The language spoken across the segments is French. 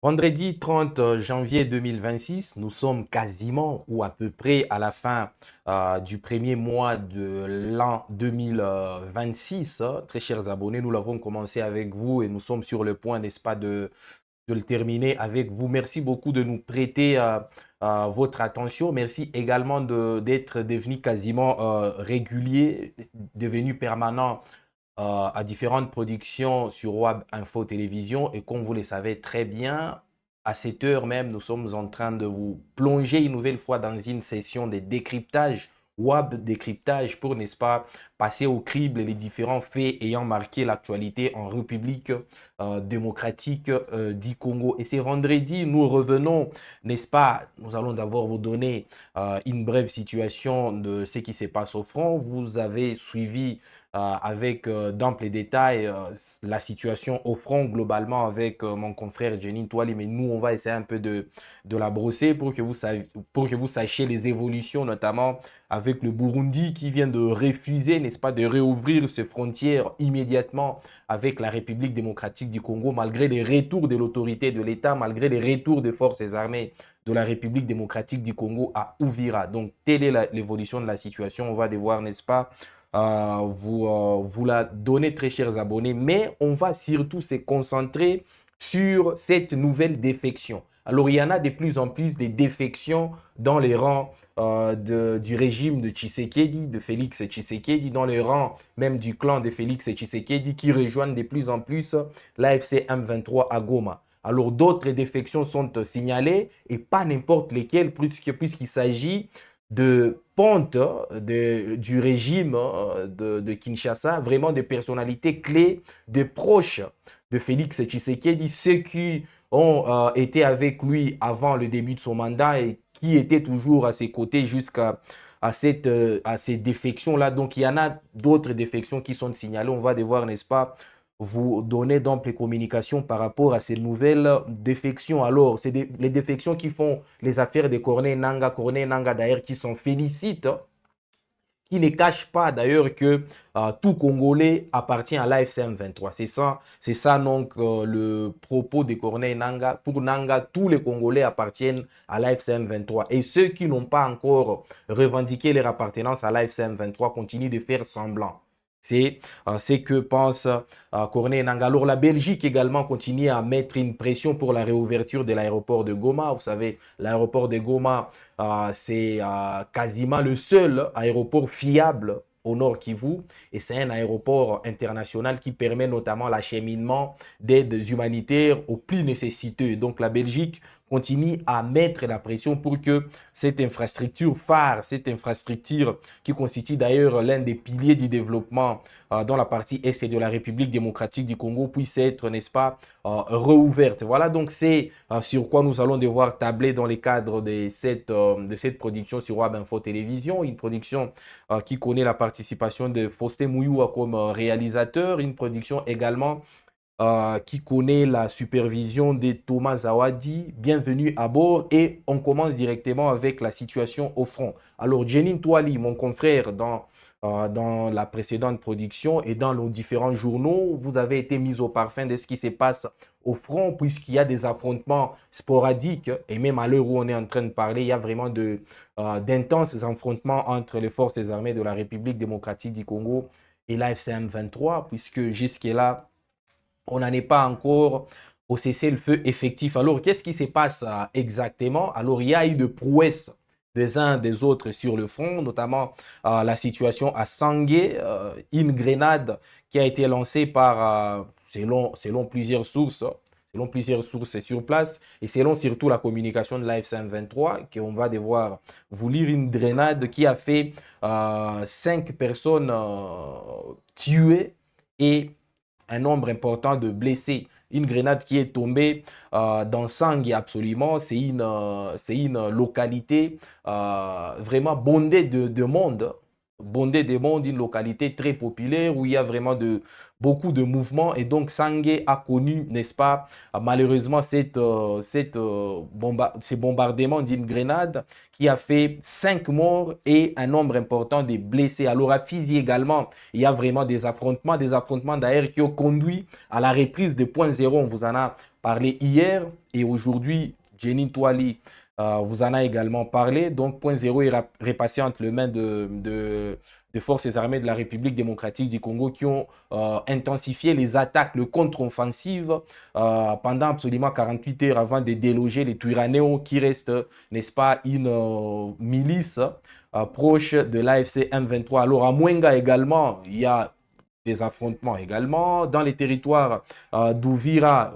Vendredi 30 janvier 2026, nous sommes quasiment ou à peu près à la fin du premier mois de l'an 2026. Très chers abonnés, nous l'avons commencé avec vous et nous sommes sur le point, n'est-ce pas, de le terminer avec vous. Merci beaucoup de nous prêter votre attention. Merci également d'être devenu quasiment régulier, devenu permanent à différentes productions sur WAB Info Télévision. Et comme vous le savez très bien, à cette heure même, nous sommes en train de vous plonger une nouvelle fois dans une session de décryptage, WAB décryptage, pour, n'est-ce pas, passer au crible les différents faits ayant marqué l'actualité en République démocratique du Congo. Et c'est vendredi, nous revenons, n'est-ce pas, nous allons d'abord vous donner une brève situation de ce qui se passe au front. Vous avez suivi avec d'amples détails la situation au front globalement avec mon confrère Jenny Toali, mais nous on va essayer un peu de la brosser pour que vous sachiez les évolutions, notamment avec le Burundi qui vient de refuser, n'est-ce pas, de réouvrir ses frontières immédiatement avec la République démocratique du Congo, malgré les retours de l'autorité de l'État, malgré les retours des forces armées de la République démocratique du Congo à Uvira. Donc, telle est l'évolution de la situation. On va devoir, n'est-ce pas, vous la donner, très chers abonnés, mais on va surtout se concentrer sur cette nouvelle défection. Alors, il y en a de plus en plus des défections dans les rangs du régime de Tshisekedi, de Félix Tshisekedi, dans les rangs même du clan de Félix Tshisekedi, qui rejoignent de plus en plus l'AFC M23 à Goma. Alors, d'autres défections sont signalées, et pas n'importe lesquelles, puisqu'il s'agit de pontes du régime de Kinshasa, vraiment des personnalités clés, des proches de Félix Tshisekedi, ceux qui ont été avec lui avant le début de son mandat et qui étaient toujours à ses côtés jusqu'à à ces défections-là. Donc, il y en a d'autres défections qui sont signalées. On va devoir, n'est-ce pas, vous donner d'amples communications par rapport à ces nouvelles défections. Alors, c'est les défections qui font les affaires de Corneille Nanga d'ailleurs, qui s'en félicite, qui ne cache pas d'ailleurs que tout Congolais appartient à l'AFC M23. C'est ça donc le propos de Corneille Nanga. Pour Nanga, tous les Congolais appartiennent à l'AFC M23. Et ceux qui n'ont pas encore revendiqué leur appartenance à l'AFC M23 continuent de faire semblant. C'est ce que pense Corneille Nanga. Alors la Belgique également continue à mettre une pression pour la réouverture de l'aéroport de Goma. Vous savez, l'aéroport de Goma, c'est quasiment le seul aéroport fiable au Nord Kivu, et c'est un aéroport international qui permet notamment l'acheminement d'aides humanitaires aux plus nécessiteux. Donc la Belgique continue à mettre la pression pour que cette infrastructure phare, cette infrastructure qui constitue d'ailleurs l'un des piliers du développement dans la partie est de la République démocratique du Congo, puisse être, n'est-ce pas, réouverte. Voilà, donc c'est sur quoi nous allons devoir tabler dans le cadre de cette production sur Web Info Télévision, une production qui connaît la participation de Faustin Mouyoua comme réalisateur, une production également qui connaît la supervision de Thomas Zawadi. Bienvenue à bord, et on commence directement avec la situation au front. Alors, Jenin Touali, mon confrère, dans la précédente production et dans nos différents journaux, vous avez été mis au parfum de ce qui se passe au front, puisqu'il y a des affrontements sporadiques, et même à l'heure où on est en train de parler, il y a vraiment d'intenses affrontements entre les forces armées de la République démocratique du Congo et l'AFC M23, puisque jusque-là, on n'en est pas encore au cessez-le-feu effectif. Alors, qu'est-ce qui se passe exactement? Alors, il y a eu de prouesses des uns des autres sur le front, notamment la situation à Sangué, une grenade qui a été lancée par, selon plusieurs sources sur place, et selon surtout la communication de l'AFC 23, qu'on va devoir vous lire, une grenade qui a fait 5 personnes tuées et un nombre important de blessés. Une grenade qui est tombée dans Sangue, absolument. C'est une localité vraiment bondée de monde. Bondé des Mondes, une localité très populaire où il y a vraiment beaucoup de mouvements. Et donc, Sangué a connu, n'est-ce pas, malheureusement, ces bombardements d'une grenade qui a fait 5 morts et un nombre important de blessés. Alors, à Fizi également, il y a vraiment des affrontements d'ailleurs qui ont conduit à la reprise de Point Zéro. On vous en a parlé hier et aujourd'hui, Jenny Touali vous en a également parlé. Donc, Point Zéro est repassé entre les mains de forces armées de la République démocratique du Congo qui ont intensifié les attaques, le contre-offensive pendant absolument 48 heures avant de déloger les Twiraneos qui restent, n'est-ce pas, une milice proche de l'AFC M23. Alors, à Mwenga également, il y a des affrontements également. Dans les territoires d'Ouvira,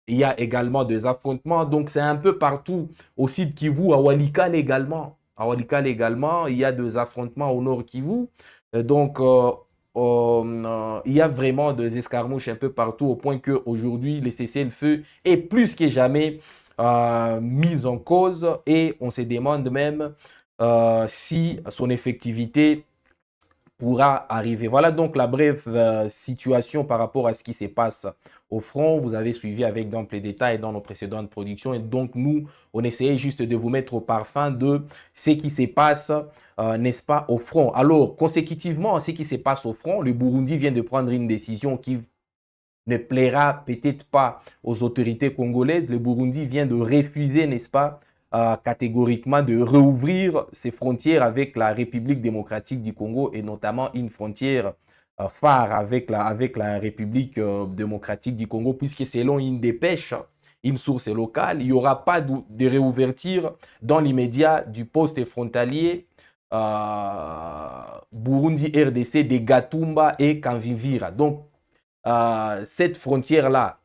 il y a également des affrontements. Donc, c'est un peu partout. Au sud Kivu, à Walikale également. À Walikale également, il y a des affrontements au nord Kivu. Donc, il y a vraiment des escarmouches un peu partout au point qu'aujourd'hui, le cessez-le-feu est plus que jamais mis en cause et on se demande même si son effectivité pourra arriver. Voilà donc la brève situation par rapport à ce qui se passe au front. Vous avez suivi avec d'amples détails dans nos précédentes productions. Et donc, nous, on essayait juste de vous mettre au parfum de ce qui se passe, n'est-ce pas, au front. Alors, consécutivement à ce qui se passe au front, le Burundi vient de prendre une décision qui ne plaira peut-être pas aux autorités congolaises. Le Burundi vient de refuser, n'est-ce pas, catégoriquement de rouvrir ses frontières avec la République démocratique du Congo et notamment une frontière phare avec la République démocratique du Congo, puisque selon une dépêche, une source locale, il n'y aura pas de réouverture dans l'immédiat du poste frontalier Burundi-RDC de Gatumba et Kanvivira. Donc, cette frontière-là,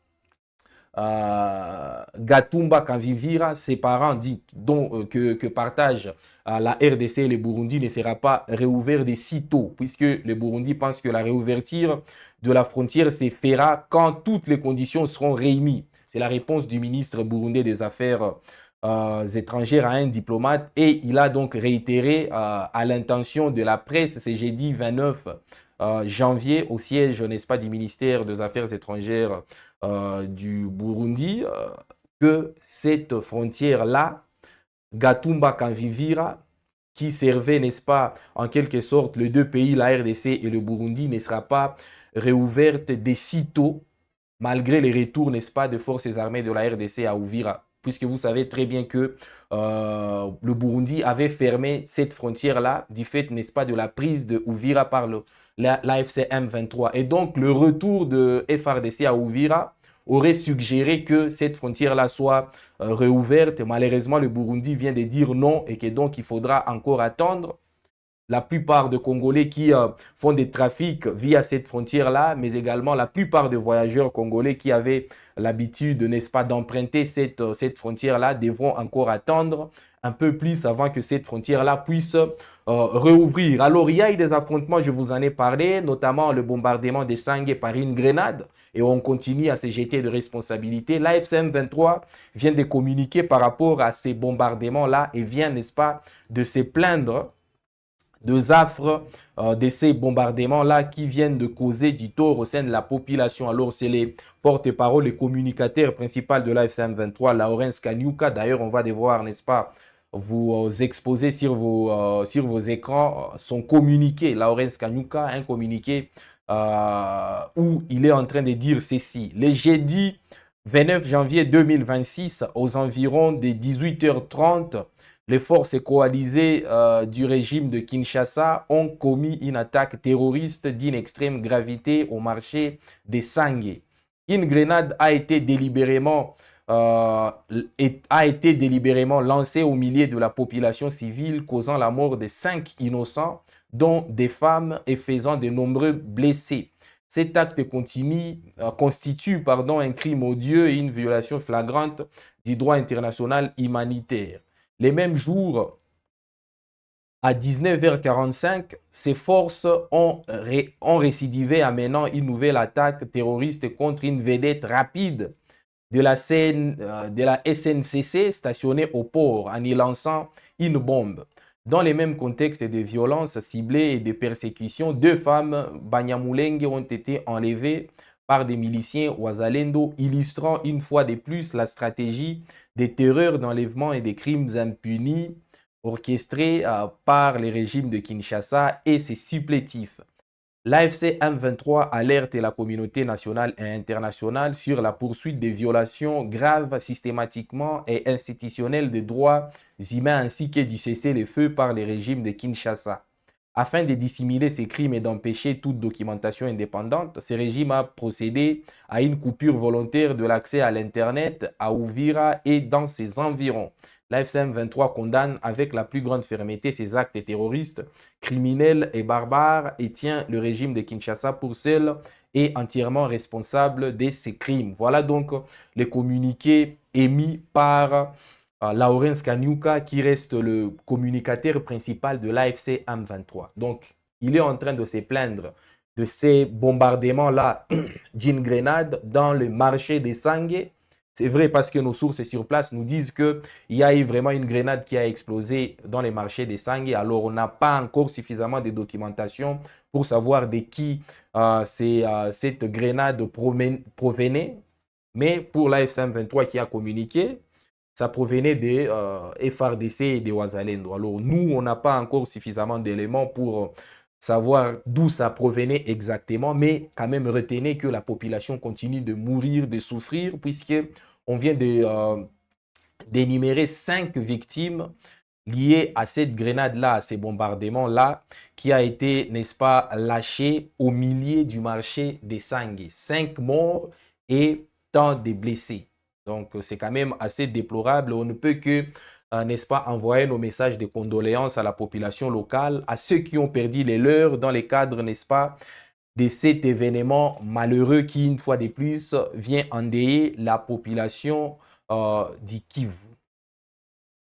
Gatumba Kanvivira, ses parents dit que partage la RDC et le Burundi ne sera pas réouvert de sitôt, puisque le Burundi pense que la réouverture de la frontière se fera quand toutes les conditions seront réunies. C'est la réponse du ministre burundais des Affaires étrangères à un diplomate et il a donc réitéré à l'intention de la presse, c'est jeudi 29 janvier au siège, n'est-ce pas, du ministère des Affaires étrangères du Burundi, que cette frontière-là, Gatumba Kanvivira, qui servait, n'est-ce pas, en quelque sorte, les deux pays, la RDC et le Burundi, ne sera pas réouverte de sitôt, malgré les retours, n'est-ce pas, de forces armées de la RDC à Uvira. Puisque vous savez très bien que le Burundi avait fermé cette frontière-là, du fait, n'est-ce pas, de la prise de Uvira par l'AFC M23. Et donc, le retour de FRDC à Uvira aurait suggéré que cette frontière-là soit réouverte. Malheureusement, le Burundi vient de dire non et que donc il faudra encore attendre. La plupart des Congolais qui font des trafics via cette frontière-là, mais également la plupart des voyageurs congolais qui avaient l'habitude, n'est-ce pas, d'emprunter cette frontière-là, devront encore attendre un peu plus avant que cette frontière-là puisse réouvrir. Alors, il y a eu des affrontements, je vous en ai parlé, notamment le bombardement des Sangué par une grenade, et on continue à se jeter de responsabilité. L'AFCM 23 vient de communiquer par rapport à ces bombardements-là et vient, n'est-ce pas, de se plaindre de affres de ces bombardements-là qui viennent de causer du tort au sein de la population. Alors, c'est les porte-parole, les communicateurs principaux de l'AFCM 23, Lawrence Kanyuka. D'ailleurs, on va devoir, n'est-ce pas, vous exposer sur vos écrans son communiqué. Lawrence Kanyuka, un communiqué où il est en train de dire ceci. Le jeudi 29 janvier 2026, aux environs de 18h30, les forces coalisées du régime de Kinshasa ont commis une attaque terroriste d'une extrême gravité au marché des Sangué. Une grenade a été délibérément lancée au milieu de la population civile, causant la mort de 5 innocents, dont des femmes, et faisant de nombreux blessés. Cet acte constitue un crime odieux et une violation flagrante du droit international humanitaire. Les mêmes jours, à 19h45, ces forces ont récidivé, amenant une nouvelle attaque terroriste contre une vedette rapide de la SNCC stationnée au port en y lançant une bombe. Dans les mêmes contextes de violences ciblées et de persécutions, 2 femmes Banyamulenge ont été enlevées par des miliciens Ouazalendo, illustrant une fois de plus la stratégie des terreurs d'enlèvement et des crimes impunis orchestrés par les régimes de Kinshasa et ses supplétifs. L'AFC M23 alerte la communauté nationale et internationale sur la poursuite des violations graves, systématiquement et institutionnelles des droits humains ainsi que du cessez-le-feu par les régimes de Kinshasa. Afin de dissimuler ces crimes et d'empêcher toute documentation indépendante, ce régime a procédé à une coupure volontaire de l'accès à l'Internet à Ouvira et dans ses environs. L'AFCM 23 condamne avec la plus grande fermeté ces actes terroristes, criminels et barbares et tient le régime de Kinshasa pour seul et entièrement responsable de ces crimes. Voilà donc les communiqués émis par Lawrence Kanyuka qui reste le communicateur principal de l'AFC M23. Donc, il est en train de se plaindre de ces bombardements-là d'une grenade dans le marché des Sangué. C'est vrai parce que nos sources sur place nous disent qu'il y a eu vraiment une grenade qui a explosé dans les marchés des Sangué. Alors, on n'a pas encore suffisamment de documentation pour savoir de qui cette grenade provenait. Mais pour l'AFCM 23 qui a communiqué, ça provenait des FRDC et des Ouazalendo. Alors, nous, on n'a pas encore suffisamment d'éléments pour savoir d'où ça provenait exactement, mais quand même retenez que la population continue de mourir, de souffrir, puisque on vient d'énumérer 5 victimes liées à cette grenade-là, à ces bombardements-là, qui a été, n'est-ce pas, lâchée au milieu du marché des Sangué. 5 morts et tant de blessés. Donc, c'est quand même assez déplorable. On ne peut que, n'est-ce pas, envoyer nos messages de condoléances à la population locale, à ceux qui ont perdu les leurs dans les cadres, n'est-ce pas, de cet événement malheureux qui, une fois de plus, vient endeuiller la population du Kivu.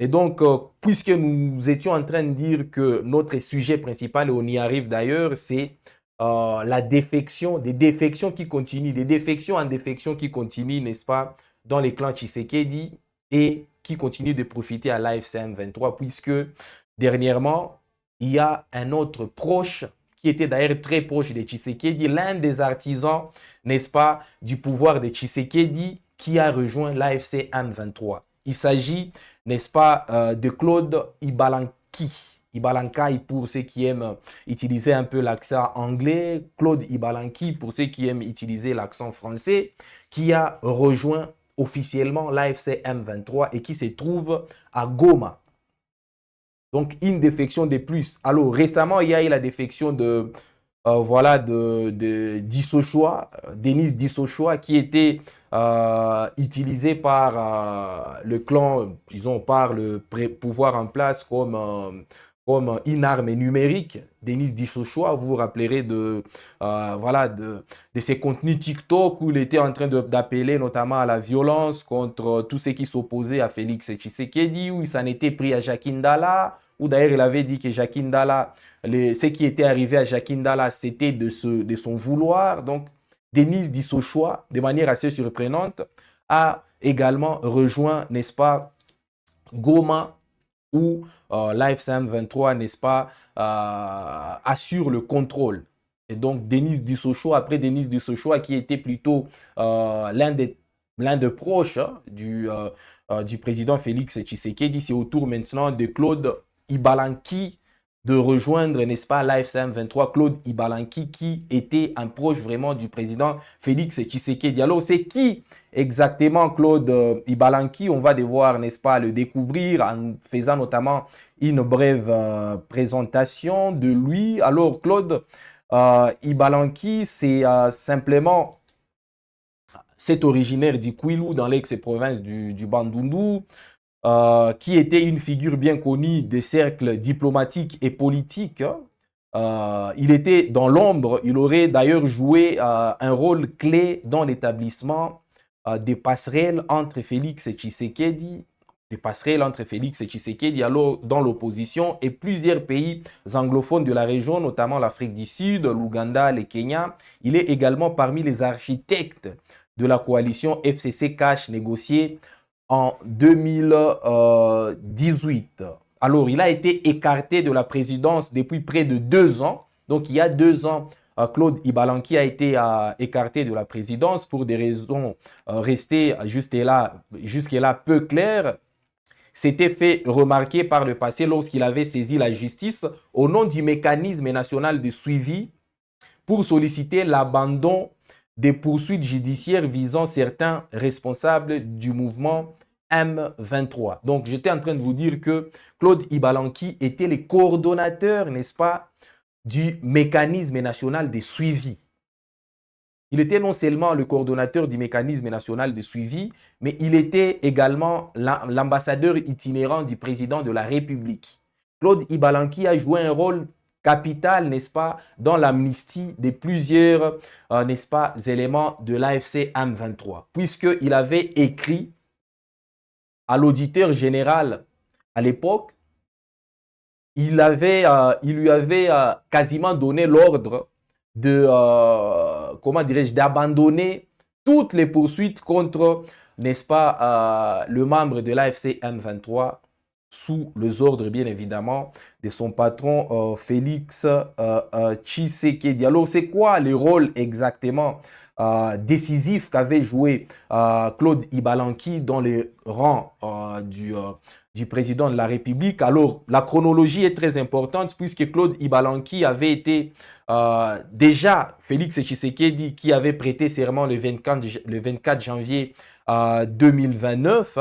Et donc, puisque nous étions en train de dire que notre sujet principal, et on y arrive d'ailleurs, c'est la défection, des défections qui continuent, des défections en défection qui continuent, n'est-ce pas, dans les clans Tshisekedi et qui continuent de profiter à l'AFCM 23, puisque dernièrement, il y a un autre proche qui était d'ailleurs très proche de Tshisekedi, l'un des artisans, n'est-ce pas, du pouvoir de Tshisekedi qui a rejoint l'AFC M23. Il s'agit, n'est-ce pas, de Claude Ibalanki. Ibalankai pour ceux qui aiment utiliser un peu l'accent anglais, Claude Ibalanki pour ceux qui aiment utiliser l'accent français, qui a rejoint officiellement l'AFC M23 et qui se trouve à Goma. Donc, une défection de plus. Alors, récemment, il y a eu la défection de Dissochoa, Denis Dissochoa, qui était utilisé par le clan, disons, par le pouvoir en place comme une arme numérique. Denis Dissochoa, vous vous rappellerez de ses contenus TikTok où il était en train d'appeler notamment à la violence contre tous ceux qui s'opposaient à Félix Tshisekedi, où il s'en était pris à Jacques Ndala, où d'ailleurs il avait dit que Jacques Ndala, ce qui était arrivé à Jacques Ndala, c'était de son vouloir. Donc, Denis Dissochoa, de manière assez surprenante, a également rejoint, n'est-ce pas, Goma, où l'AFCM 23, n'est-ce pas, assure le contrôle. Et donc, Denis Dissochoa, après Denis Dissochoa, qui était plutôt l'un des proches du président Félix Tshisekedi, c'est au tour maintenant de Claude Ibalanki de rejoindre, n'est-ce pas, l'AFCM 23, Claude Ibalanki, qui était un proche vraiment du président Félix Tshisekedi. Alors, c'est qui exactement Claude Ibalanki? On va devoir, n'est-ce pas, le découvrir en faisant notamment une brève présentation de lui. Alors, Claude Ibalanki, c'est simplement cet originaire d'Ikwilu dans l'ex-province du Bandundu, qui était une figure bien connue des cercles diplomatiques et politiques. Il était dans l'ombre, il aurait d'ailleurs joué un rôle clé dans l'établissement des passerelles entre Félix Tshisekedi, alors dans l'opposition et plusieurs pays anglophones de la région, notamment l'Afrique du Sud, l'Ouganda, le Kenya. Il est également parmi les architectes de la coalition FCC Cash négociée en 2018. Alors, il a été écarté de la présidence depuis près de 2 ans. Donc, il y a 2 ans, Claude Ibalanki a été écarté de la présidence pour des raisons restées jusque-là peu claires. S'était fait remarquer par le passé lorsqu'il avait saisi la justice au nom du mécanisme national de suivi pour solliciter l'abandon des poursuites judiciaires visant certains responsables du mouvement M23. Donc, j'étais en train de vous dire que Claude Ibalanki était le coordonnateur, n'est-ce pas, du mécanisme national de suivi. Il était non seulement le coordonnateur du mécanisme national de suivi, mais il était également l'ambassadeur itinérant du président de la République. Claude Ibalanki a joué un rôle capital, n'est-ce pas, dans l'amnistie de plusieurs, n'est-ce pas, éléments de l'AFC M23, puisqu'il avait écrit à l'auditeur général à l'époque, il lui avait quasiment donné l'ordre de, comment dirais-je, d'abandonner toutes les poursuites contre, n'est-ce pas, le membre de l'AFC M23 sous les ordres, bien évidemment, de son patron Félix Tshisekedi. Alors, c'est quoi le rôle exactement décisif qu'avait joué Claude Ibalanki dans les rangs du président de la République? Alors, la chronologie est très importante puisque Claude Ibalanki avait été déjà Félix Tshisekedi qui avait prêté serment le 24 janvier 2019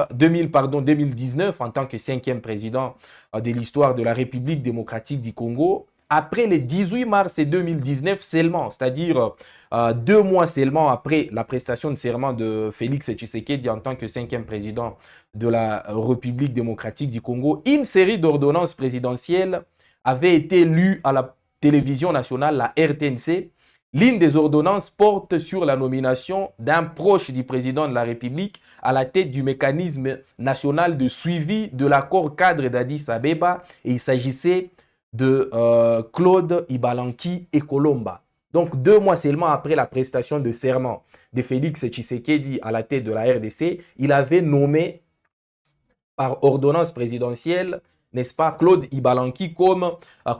en tant que 5e président de l'histoire de la République démocratique du Congo. Après le 18 mars 2019 seulement, c'est-à-dire 2 mois seulement après la prestation de serment de Félix Tshisekedi en tant que 5e président de la République démocratique du Congo, une série d'ordonnances présidentielles avait été lue à la télévision nationale, la RTNC. L'une des ordonnances porte sur la nomination d'un proche du président de la République à la tête du mécanisme national de suivi de l'accord cadre d'Addis Abeba, et il s'agissait de Claude Ibalanki Ekolomba. Donc 2 mois seulement après la prestation de serment de Félix Tshisekedi à la tête de la RDC, il avait nommé par ordonnance présidentielle, n'est-ce pas, Claude Ibalanki comme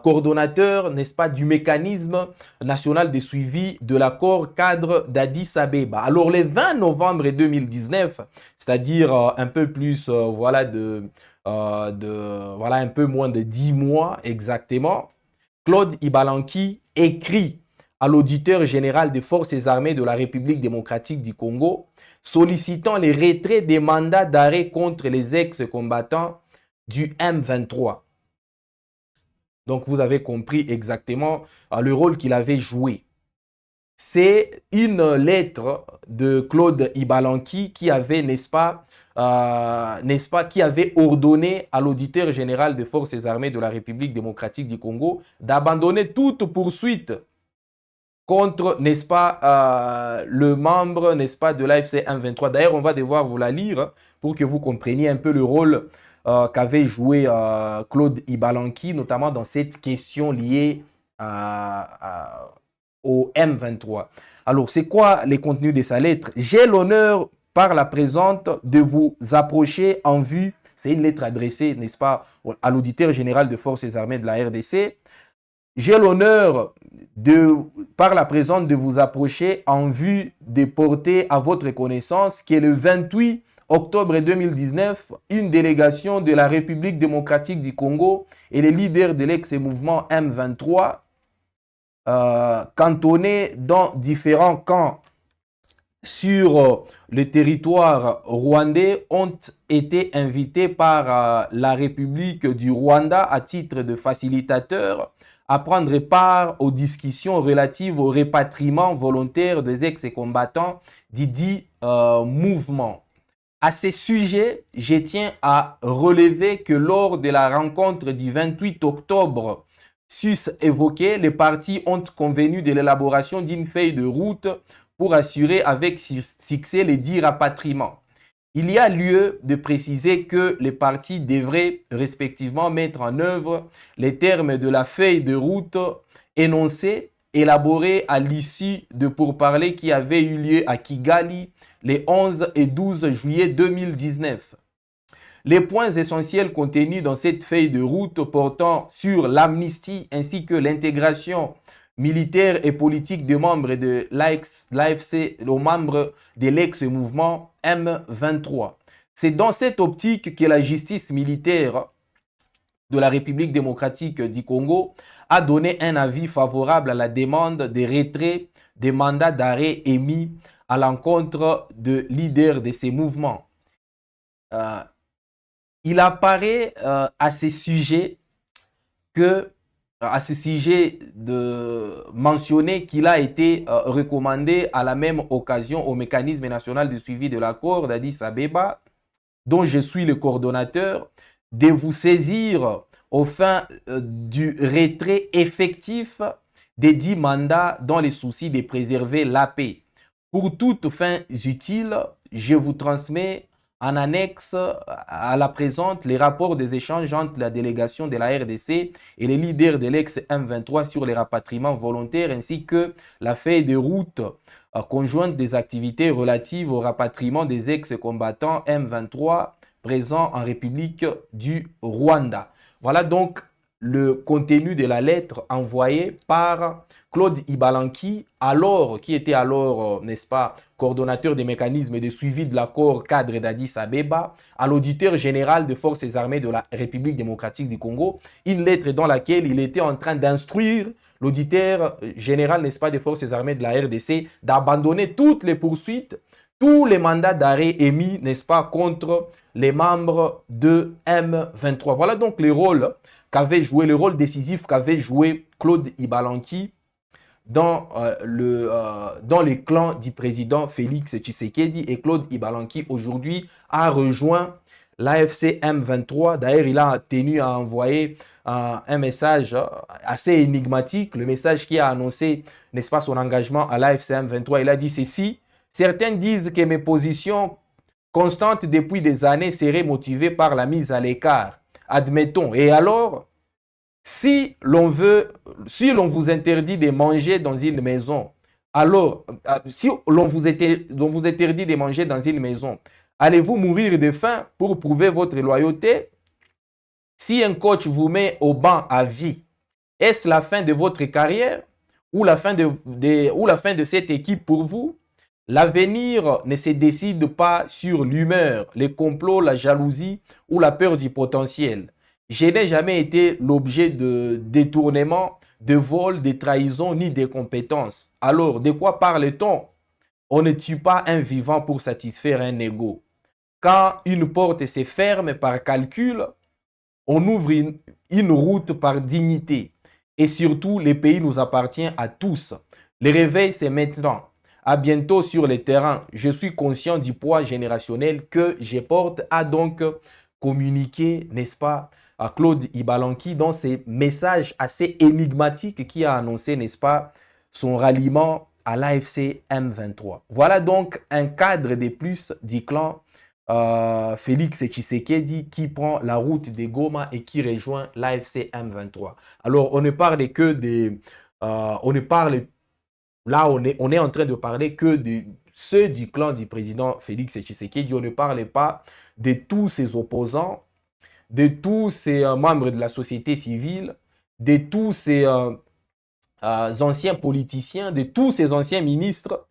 coordonnateur, n'est-ce pas, du mécanisme national de suivi de l'accord cadre d'Addis Abeba. Alors, le 20 novembre 2019, c'est-à-dire un peu plus, voilà, voilà, un peu moins de 10 mois exactement, Claude Ibalanki écrit à l'auditeur général des forces armées de la République démocratique du Congo, sollicitant les retraits des mandats d'arrêt contre les ex-combattants du M23. Donc, vous avez compris exactement le rôle qu'il avait joué. C'est une lettre de Claude Ibalanki qui avait, n'est-ce pas, qui avait ordonné à l'auditeur général des forces armées de la République démocratique du Congo d'abandonner toute poursuite contre, n'est-ce pas, le membre, n'est-ce pas, de l'AFC M23. D'ailleurs, on va devoir vous la lire pour que vous compreniez un peu le rôle qu'avait joué Claude Ibalanki, notamment dans cette question liée au M23. Alors, c'est quoi les contenus de sa lettre? J'ai l'honneur par la présente de vous approcher en vue, c'est une lettre adressée, n'est-ce pas, à l'auditeur général de forces armées de la RDC. J'ai l'honneur par la présente de vous approcher en vue de porter à votre connaissance que le 28 octobre 2019, une délégation de la République démocratique du Congo et les leaders de l'ex-mouvement M23, cantonnés dans différents camps sur le territoire rwandais, ont été invités par la République du Rwanda à titre de facilitateur à prendre part aux discussions relatives au rapatriement volontaire des ex-combattants du mouvement. À ce sujet, je tiens à relever que lors de la rencontre du 28 octobre sus-évoquée, les partis ont convenu de l'élaboration d'une feuille de route pour assurer avec succès les 10 rapatriements. Il y a lieu de préciser que les partis devraient respectivement mettre en œuvre les termes de la feuille de route énoncée, élaborée à l'issue de pourparlers qui avaient eu lieu à Kigali les 11 et 12 juillet 2019. Les points essentiels contenus dans cette feuille de route portant sur l'amnistie ainsi que l'intégration militaire et politique des membres de l'AFC, aux membres de l'ex-mouvement M23. C'est dans cette optique que la justice militaire de la République démocratique du Congo a donné un avis favorable à la demande de retrait des mandats d'arrêt émis à l'encontre de leaders de ces mouvements. Il apparaît à ce sujet de mentionner qu'il a été recommandé à la même occasion au mécanisme national de suivi de l'accord d'Addis Abeba, dont je suis le coordonnateur, de vous saisir au fin du retrait effectif des 10 mandats dans les soucis de préserver la paix. Pour toutes fins utiles, je vous transmets en annexe à la présente les rapports des échanges entre la délégation de la RDC et les leaders de l'ex-M23 sur les rapatriements volontaires ainsi que la feuille de route conjointe des activités relatives au rapatriement des ex-combattants M23 présents en République du Rwanda. Voilà donc le contenu de la lettre envoyée par Claude Ibalanki, qui était alors, n'est-ce pas, coordonnateur des mécanismes de suivi de l'accord cadre d'Addis Abeba, à l'auditeur général des forces armées de la République démocratique du Congo, une lettre dans laquelle il était en train d'instruire l'auditeur général, n'est-ce pas, des forces armées de la RDC, d'abandonner toutes les poursuites, tous les mandats d'arrêt émis, n'est-ce pas, contre les membres de M23. Voilà donc le rôle décisif qu'avait joué Claude Ibalanki dans les clans du président Félix Tshisekedi. Et Claude Ibalanki aujourd'hui a rejoint l'AFC M23. D'ailleurs, il a tenu à envoyer un message assez énigmatique, le message qui a annoncé, n'est-ce pas, son engagement à l'AFC M23. Il a dit ceci: certains disent que mes positions constantes depuis des années seraient motivées par la mise à l'écart. Admettons. Et alors, si l'on vous interdit de manger dans une maison, alors, si l'on vous interdit de manger dans une maison, allez-vous mourir de faim pour prouver votre loyauté? Si un coach vous met au banc à vie, est-ce la fin de votre carrière ou la fin de cette équipe pour vous? L'avenir ne se décide pas sur l'humeur, les complots, la jalousie ou la peur du potentiel. Je n'ai jamais été l'objet de détournement, de vol, de trahison ni de compétences. Alors, de quoi parle-t-on? On ne tue pas un vivant pour satisfaire un ego. Quand une porte se ferme par calcul, on ouvre une route par dignité. Et surtout, le pays nous appartient à tous. Le réveil, c'est maintenant. À bientôt sur le terrain. Je suis conscient du poids générationnel que je porte, a donc communiqué, n'est-ce pas, à Claude Ibalanki dans ses messages assez énigmatiques qui a annoncé, n'est-ce pas, son ralliement à l'AFC M23. Voilà donc un cadre de plus du clan Félix Tshisekedi qui prend la route de Goma et qui rejoint l'AFC M23. Alors, on ne parle que des... Là, on est en train de parler que de ceux du clan du président Félix Tshisekedi. On ne parle pas de tous ses opposants, de tous ces membres de la société civile, de tous ces anciens politiciens, de tous ces anciens ministres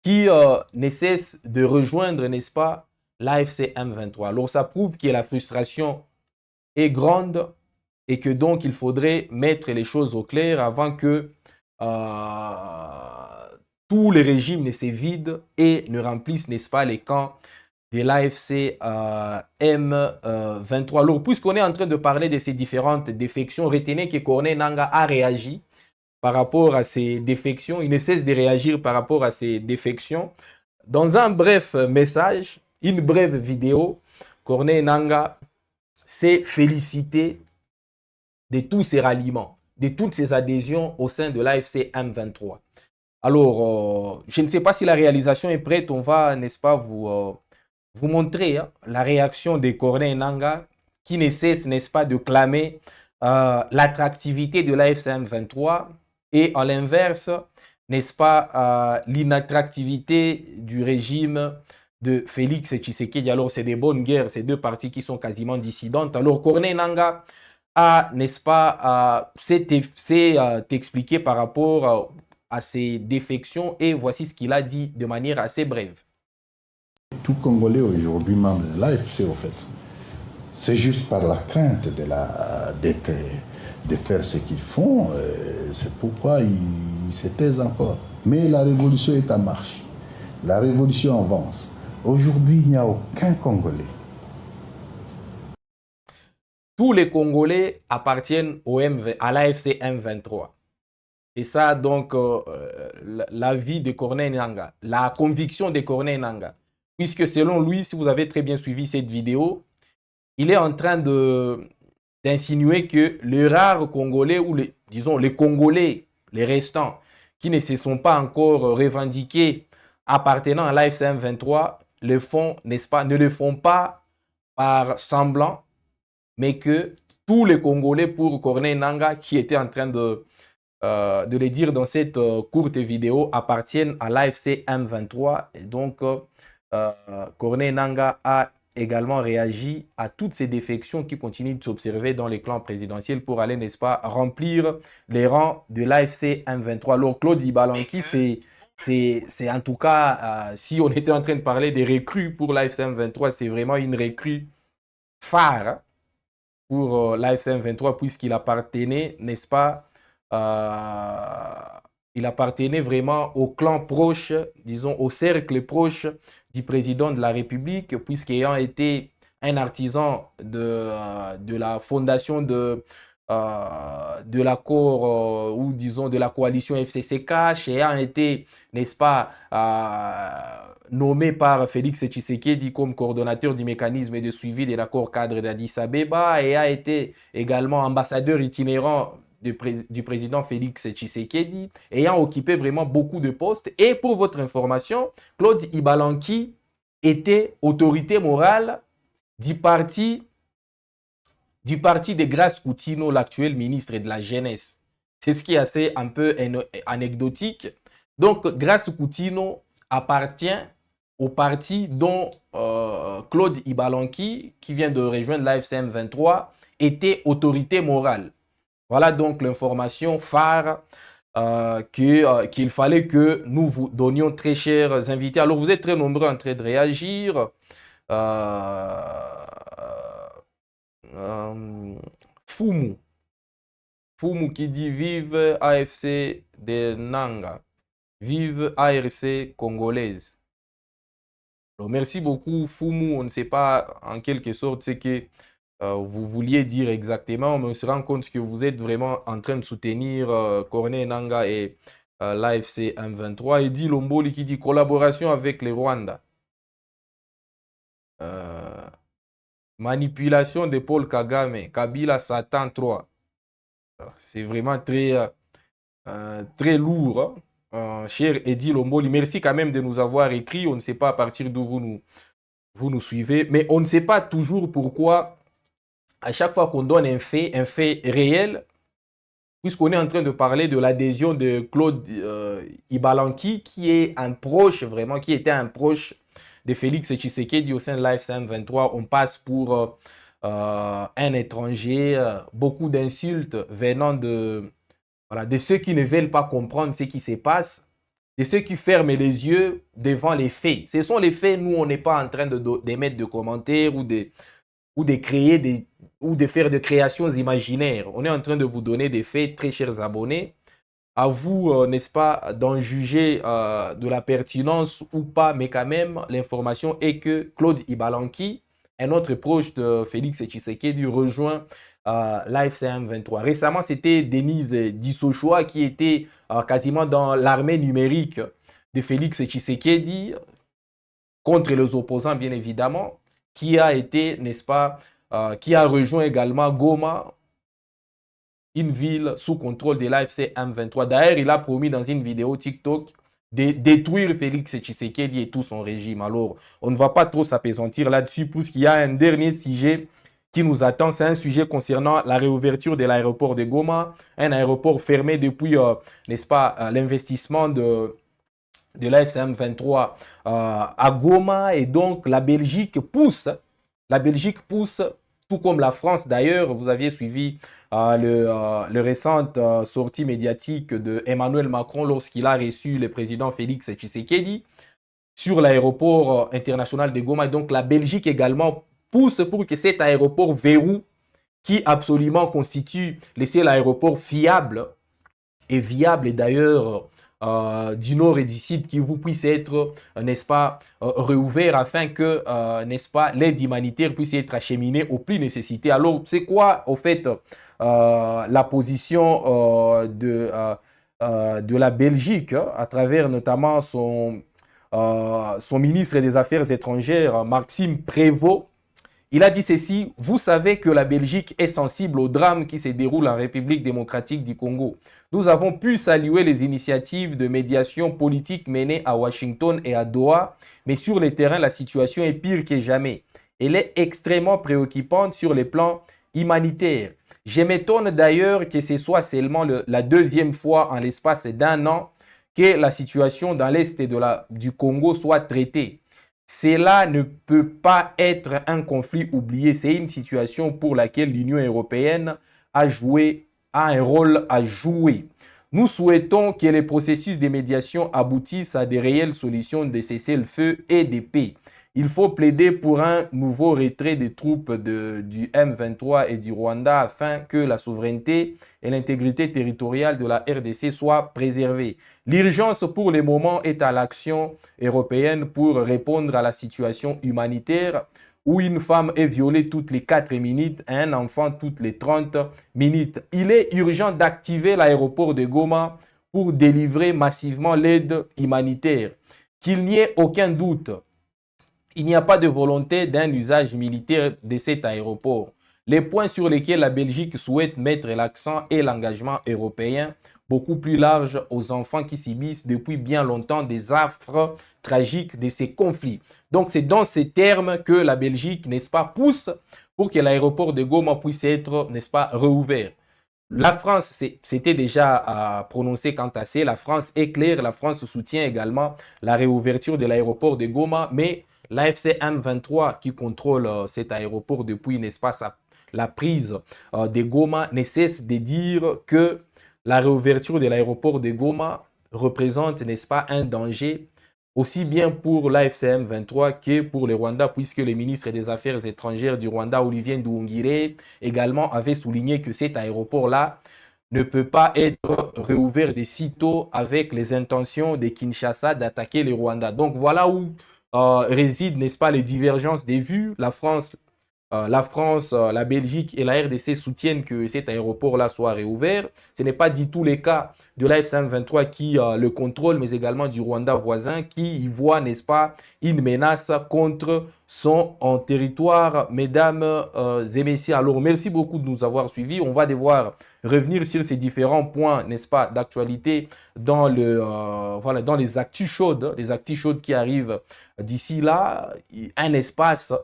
qui ne cessent de rejoindre, n'est-ce pas, l'AFC M23. Alors, ça prouve que la frustration est grande et que donc il faudrait mettre les choses au clair avant que tous les régimes ne se vident et ne remplissent, n'est-ce pas, les camps de l'AFC M23. Alors, puisqu'on est en train de parler de ces différentes défections, retenez que Corneille Nangaa a réagi par rapport à ces défections. Il ne cesse de réagir par rapport à ces défections. Dans un bref message, une brève vidéo, Corneille Nangaa s'est félicité de tous ces ralliements, de toutes ces adhésions au sein de l'AFC M23. Alors, je ne sais pas si la réalisation est prête. On va, n'est-ce pas, vous montrer la réaction de Corneille Nangaa qui ne cesse, n'est-ce pas, de clamer l'attractivité de l'AFC M23 et à l'inverse, n'est-ce pas, l'inattractivité du régime de Félix Tshisekedi. Alors, c'est des bonnes guerres, ces deux parties qui sont quasiment dissidentes. Alors, Corneille Nangaa a, n'est-ce pas, s'est expliqué par rapport à ces défections et voici ce qu'il a dit de manière assez brève. Tout Congolais aujourd'hui membre de l'AFC, au fait, c'est juste par la crainte de faire ce qu'ils font, c'est pourquoi ils se taisent encore. Mais la révolution est en marche, la révolution avance. Aujourd'hui, il n'y a aucun Congolais. Tous les Congolais appartiennent à l'AFC M23. Et ça, donc, l'avis de Corneille Nangaa, la conviction de Corneille Nangaa. Puisque selon lui, si vous avez très bien suivi cette vidéo, il est en train d'insinuer que les rares Congolais, ou disons les Congolais, les restants, qui ne se sont pas encore revendiqués appartenant à l'AFC M23, le font, n'est-ce pas, ne le font pas par semblant, mais que tous les Congolais, pour Corneille Nangaa, qui était en train de le dire dans cette courte vidéo, appartiennent à l'AFC M23. Et donc, Corneille Nangaa a également réagi à toutes ces défections qui continuent de s'observer dans les clans présidentiels pour aller, n'est-ce pas, remplir les rangs de l'AFC M23. Alors, Claude Ibalanki, c'est en tout cas, si on était en train de parler des recrues pour l'AFC M23, c'est vraiment une recrue phare pour l'AFC M23 puisqu'il appartenait, n'est-ce pas, il appartenait vraiment au clan proche, disons au cercle proche du président de la République, puisqu'ayant été un artisan de la fondation de l'accord ou disons de la coalition FCCK, ayant été, n'est-ce pas, nommé par Félix Tshisekedi comme coordonnateur du mécanisme de suivi de l'accord cadre d'Addis Abeba et a été également ambassadeur itinérant du président Félix Tshisekedi, ayant occupé vraiment beaucoup de postes. Et pour votre information, Claude Ibalanki était autorité morale du parti de Grace Coutinho, l'actuel ministre de la Jeunesse. C'est ce qui est assez un peu anecdotique. Donc, Grace Coutinho appartient au parti dont Claude Ibalanki, qui vient de rejoindre l'AFC M23, était autorité morale. Voilà donc l'information phare qu'il fallait que nous vous donnions, très chers invités. Alors, vous êtes très nombreux en train de réagir. Fumu qui dit « Vive AFC de Nangaa, vive ARC congolaise ». Alors, merci beaucoup, Fumu. On ne sait pas en quelque sorte ce que vous vouliez dire exactement, mais on se rend compte que vous êtes vraiment en train de soutenir Corneille Nangaa et l'AFC M23. Et dit Lomboli qui dit collaboration avec les Rwanda. Manipulation de Paul Kagame, Kabila Satan 3. C'est vraiment très, très lourd. Cher Eddie Lomboli, merci quand même de nous avoir écrit. On ne sait pas à partir d'où vous nous suivez, mais on ne sait pas toujours pourquoi à chaque fois qu'on donne un fait réel, puisqu'on est en train de parler de l'adhésion de Claude Ibalanki, qui est un proche, vraiment, qui était un proche de Félix Tshisekedi au sein de l'AFC M23, on passe pour un étranger, beaucoup d'insultes venant de ceux qui ne veulent pas comprendre ce qui se passe, de ceux qui ferment les yeux devant les faits. Ce sont les faits, nous on n'est pas en train d'émettre de commentaires ou de créer ou de faire de créations imaginaires. On est en train de vous donner des faits, très chers abonnés. À vous, n'est-ce pas, d'en juger de la pertinence ou pas, mais quand même, l'information est que Claude Ibalanki, un autre proche de Félix Tshisekedi, rejoint l'AFC M23. Récemment, c'était Denise Dissochoa qui était quasiment dans l'armée numérique de Félix Tshisekedi, contre les opposants, bien évidemment, qui a été, n'est-ce pas, qui a rejoint également Goma, une ville sous contrôle de l'AFC M23. D'ailleurs, il a promis dans une vidéo TikTok de détruire Félix Tshisekedi et tout son régime. Alors, on ne va pas trop s'apaisantir là-dessus, puisqu'il y a un dernier sujet qui nous attend. C'est un sujet concernant la réouverture de l'aéroport de Goma, un aéroport fermé depuis, n'est-ce pas, l'investissement de de l'AFCM 23 à Goma. Et donc, la Belgique pousse, tout comme la France d'ailleurs. Vous aviez suivi le récente sortie médiatique de Emmanuel Macron lorsqu'il a reçu le président Félix Tshisekedi sur l'aéroport international de Goma. Et donc, la Belgique également pousse pour que cet aéroport verrou, qui absolument constitue le seul aéroport fiable et viable, et d'ailleurs du nord et du sud, qui vous puisse être, n'est-ce pas, réouvert afin que, n'est-ce pas, l'aide humanitaire puisse être acheminée aux plus nécessités. Alors, c'est quoi, au fait, la position de la Belgique, à travers notamment son ministre des Affaires étrangères, Maxime Prévost? Il a dit ceci: vous savez que la Belgique est sensible au drame qui se déroule en République démocratique du Congo. Nous avons pu saluer les initiatives de médiation politique menées à Washington et à Doha, mais sur le terrain, la situation est pire que jamais. Elle est extrêmement préoccupante sur les plans humanitaires. Je m'étonne d'ailleurs que ce soit seulement la deuxième fois en l'espace d'un an que la situation dans l'est du Congo soit traitée. Cela ne peut pas être un conflit oublié. C'est une situation pour laquelle l'Union européenne a un rôle à jouer. Nous souhaitons que les processus de médiation aboutissent à des réelles solutions de cessez-le-feu et de paix. Il faut plaider pour un nouveau retrait des troupes du M23 et du Rwanda afin que la souveraineté et l'intégrité territoriale de la RDC soient préservées. L'urgence pour le moment est à l'action européenne pour répondre à la situation humanitaire où une femme est violée toutes les 4 minutes et un enfant toutes les 30 minutes. Il est urgent d'activer l'aéroport de Goma pour délivrer massivement l'aide humanitaire. Qu'il n'y ait aucun doute, il n'y a pas de volonté d'un usage militaire de cet aéroport. Les points sur lesquels la Belgique souhaite mettre l'accent est l'engagement européen beaucoup plus large aux enfants qui subissent depuis bien longtemps des affres tragiques de ces conflits. Donc c'est dans ces termes que la Belgique, n'est-ce pas, pousse pour que l'aéroport de Goma puisse être, n'est-ce pas, réouvert. La France, c'était déjà prononcé quant à ça. La France est claire, la France soutient également la réouverture de l'aéroport de Goma, mais l'AFC M23 qui contrôle cet aéroport depuis, n'est-ce pas, la prise de Goma, ne cesse de dire que la réouverture de l'aéroport de Goma représente, n'est-ce pas, un danger aussi bien pour l'AFC M23 que pour le Rwanda, puisque le ministre des Affaires étrangères du Rwanda, Olivier Nduhungirehe, également avait souligné que cet aéroport-là ne peut pas être réouvert de sitôt avec les intentions de Kinshasa d'attaquer le Rwanda. Donc voilà où résident, n'est-ce pas, les divergences des vues. La France, la Belgique et la RDC soutiennent que cet aéroport-là soit réouvert. Ce n'est pas du tout le cas de l'AFC 23 qui le contrôle, mais également du Rwanda voisin qui y voit, n'est-ce pas, une menace contre son territoire. Mesdames et messieurs, alors merci beaucoup de nous avoir suivis. On va devoir revenir sur ces différents points, n'est-ce pas, d'actualité dans voilà, dans les actus chaudes qui arrivent d'ici là. Un espace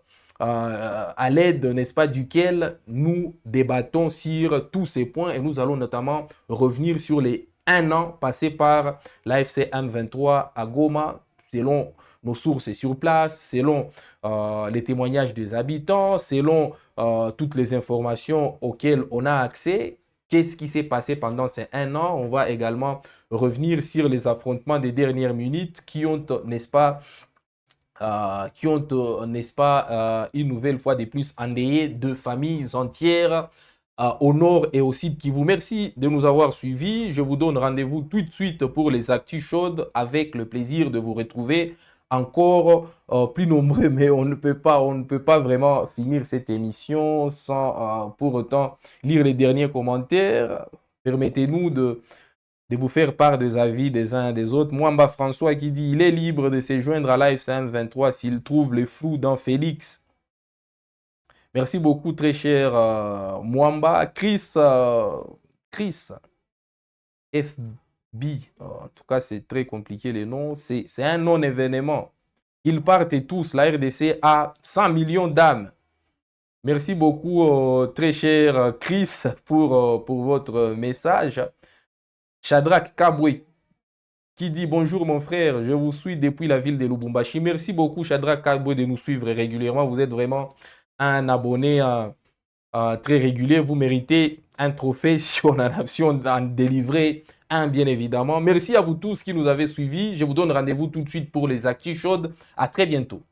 à l'aide, n'est-ce pas, duquel nous débattons sur tous ces points et nous allons notamment revenir sur les 1 an passé par l'AFC M23 à Goma, selon nos sources sur place, selon les témoignages des habitants, selon toutes les informations auxquelles on a accès. Qu'est-ce qui s'est passé pendant ces 1 an? On va également revenir sur les affrontements des dernières minutes qui ont, n'est-ce pas, n'est-ce pas, une nouvelle fois de plus endeuillé 2 familles entières au nord et au sud Kivu. Merci de nous avoir suivis. Je vous donne rendez-vous tout de suite pour les actus chaudes avec le plaisir de vous retrouver encore plus nombreux, mais on ne peut pas vraiment finir cette émission sans pour autant lire les derniers commentaires. Permettez-nous de vous faire part des avis des uns et des autres. Mwamba François qui dit: il est libre de se joindre à l'AFC M23 s'il trouve le flou dans Félix. Merci beaucoup, très cher Mwamba. Chris FB, en tout cas c'est très compliqué les noms, c'est un non-événement. Ils partent tous, la RDC a 100 millions d'âmes. Merci beaucoup, très cher Chris, pour votre message. Shadrach Kabwe qui dit bonjour mon frère, je vous suis depuis la ville de Lubumbashi. Merci beaucoup Shadrach Kabwe de nous suivre régulièrement. Vous êtes vraiment un abonné très régulier. Vous méritez un trophée si on en délivrait un bien évidemment. Merci à vous tous qui nous avez suivis. Je vous donne rendez-vous tout de suite pour les actus chaudes. À très bientôt.